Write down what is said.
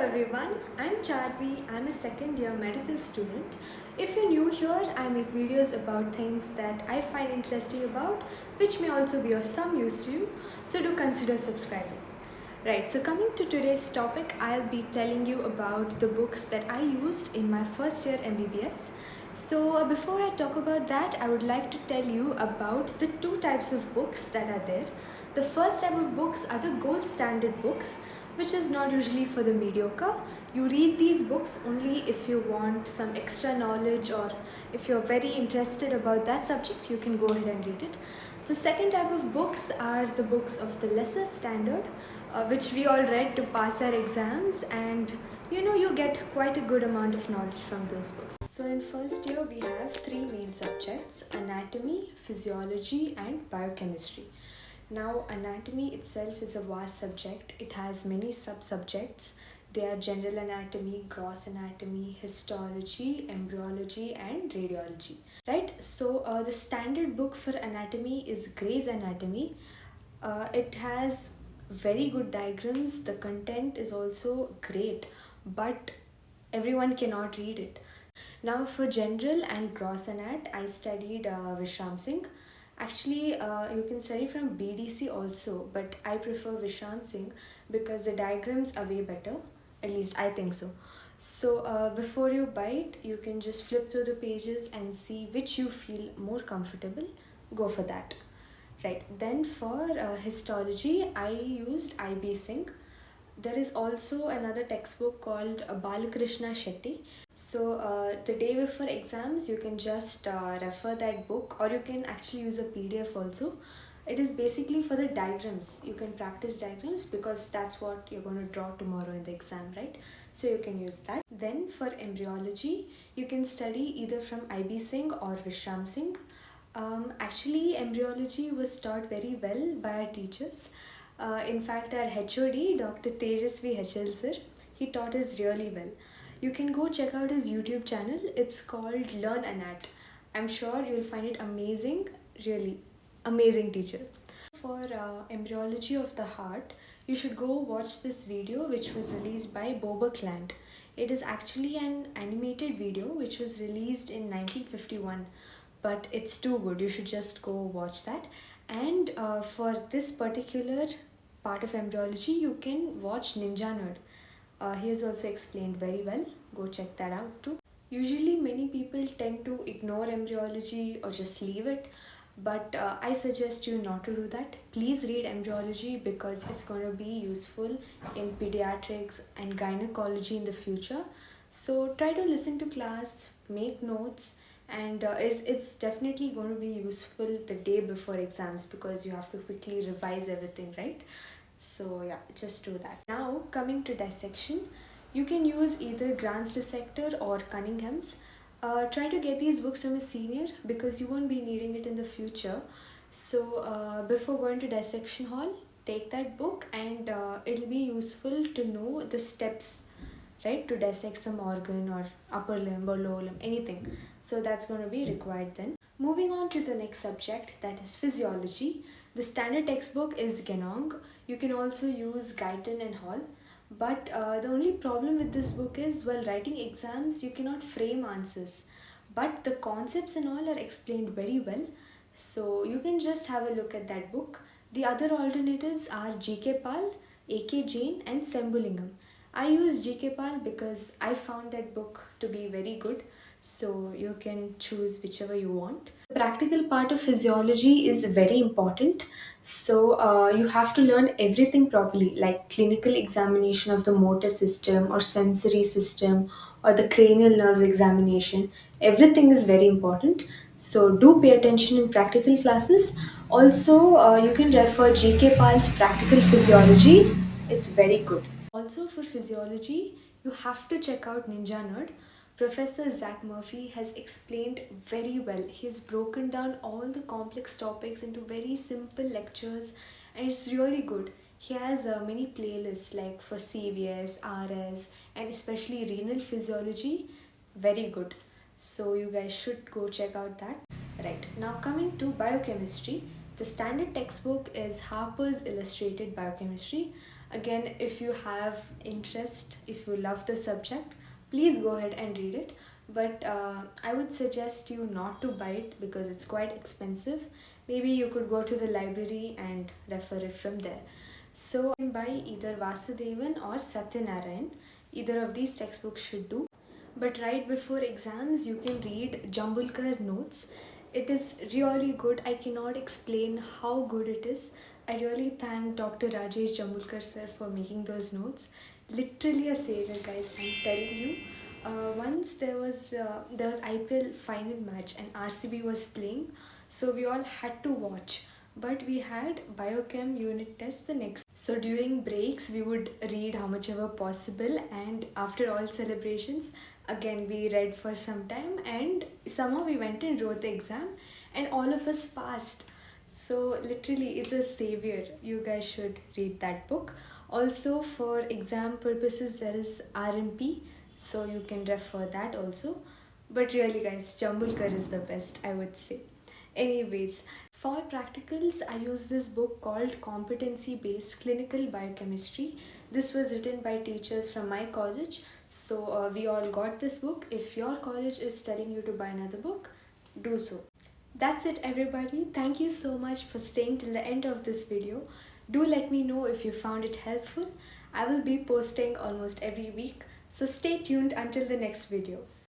everyone, I'm Charvi. I'm a second year medical student. If you're new here, I make videos about things that I find interesting about, which may also be of some use to you, so do consider subscribing. Right, so coming to today's topic, I'll be telling you about the books that I used in my first year MBBS. So before I talk about that, I would like to tell you about the two types of books that are there. The first type of books are the gold standard books, which is not usually for the mediocre. You read these books only if you want some extra knowledge, or if you're very interested about that subject, you can go ahead and read it. The second type of books are the books of the lesser standard, which we all read to pass our exams, and you get quite a good amount of knowledge from those books. So in first year we have three main subjects: anatomy, physiology and biochemistry. Now, anatomy itself is a vast subject. It has many sub-subjects. They are general anatomy, gross anatomy, histology, embryology, and radiology. Right? So, the standard book for anatomy is Gray's Anatomy. It has very good diagrams. The content is also great, but everyone cannot read it. Now, for general and gross anat, I studied Vishram Singh. Actually, you can study from BDC also, but I prefer Vishram Singh because the diagrams are way better. At least I think so. So before you buy it, you can just flip through the pages and see which you feel more comfortable. Go for that. Right. Then for histology, I used IB Singh. There is also another textbook called Balakrishna Shetty. So the day before exams, you can just refer that book, or you can actually use a PDF also. It is basically for the diagrams. You can practice diagrams because that's what you're going to draw tomorrow in the exam, right? So you can use that. Then for embryology, you can study either from IB Singh or Vishram Singh. Actually, embryology was taught very well by our teachers. In fact, our HOD, Dr. Tejasvi HL sir, he taught us really well. You can go check out his YouTube channel. It's called Learn Anat. I'm sure you'll find it amazing, really amazing teacher. For embryology of the heart, you should go watch this video which was released by Boba Clant. It is actually an animated video which was released in 1951, but it's too good. You should just go watch that. And for this particular part of embryology, you can watch Ninja Nerd. He has also explained very well. Go check that out too. Usually many people tend to ignore embryology or just leave it, but I suggest you not to do that. Please read embryology because it's going to be useful in pediatrics and gynecology in the future. So try to listen to class, make notes, and it's definitely going to be useful the day before exams because you have to quickly revise everything, right? So yeah, just do that. Now coming to dissection, you can use either Grant's Dissector or Cunningham's. Try to get these books from a senior because you won't be needing it in the future. So before going to dissection hall, take that book, and it'll be useful to know the steps, right, to dissect some organ or upper limb or lower limb, anything. So that's going to be required then. Moving on to the next subject, that is physiology. The standard textbook is Genong. You can also use Guyton and Hall. But the only problem with this book is while writing exams, you cannot frame answers. But the concepts and all are explained very well. So you can just have a look at that book. The other alternatives are GK Pal, AK Jain and Sembulingam. I use GK Pal because I found that book to be very good. So you can choose whichever you want. The practical part of physiology is very important. So you have to learn everything properly, like clinical examination of the motor system or sensory system or the cranial nerves examination. Everything is very important. So do pay attention in practical classes. Also, you can refer GK Pal's Practical Physiology. It's very good. Also for physiology, you have to check out Ninja Nerd. Professor Zach Murphy has explained very well. He's broken down all the complex topics into very simple lectures, and it's really good. He has many playlists like for CVS, RS, and especially renal physiology. Very good. So you guys should go check out that. Right, now coming to biochemistry. The standard textbook is Harper's Illustrated Biochemistry. Again, if you have interest, if you love the subject, please go ahead and read it. But I would suggest you not to buy it because it's quite expensive. Maybe you could go to the library and refer it from there. So, you can buy either Vasudevan or Satyanarayan. Either of these textbooks should do. But right before exams, you can read Jambulkar Notes. It is really good. I cannot explain how good it is. I really thank Dr. Rajesh Jambulkar sir for making those notes. Literally a savior, guys. I'm telling you. Once there was IPL final match and RCB was playing, so we all had to watch. But we had biochem unit test the next. So during breaks, we would read how much ever possible, and after all celebrations, again we read for some time, and somehow we went and wrote the exam, and all of us passed. So literally, it's a savior. You guys should read that book. Also, for exam purposes, there is RMP, so you can refer that also. But really, guys, Jambulkar is the best, I would say. Anyways, for practicals, I use this book called Competency Based Clinical Biochemistry. This was written by teachers from my college, so we all got this book. If your college is telling you to buy another book, do so. That's it, everybody. Thank you so much for staying till the end of this video. Do let me know if you found it helpful. I will be posting almost every week, so stay tuned until the next video.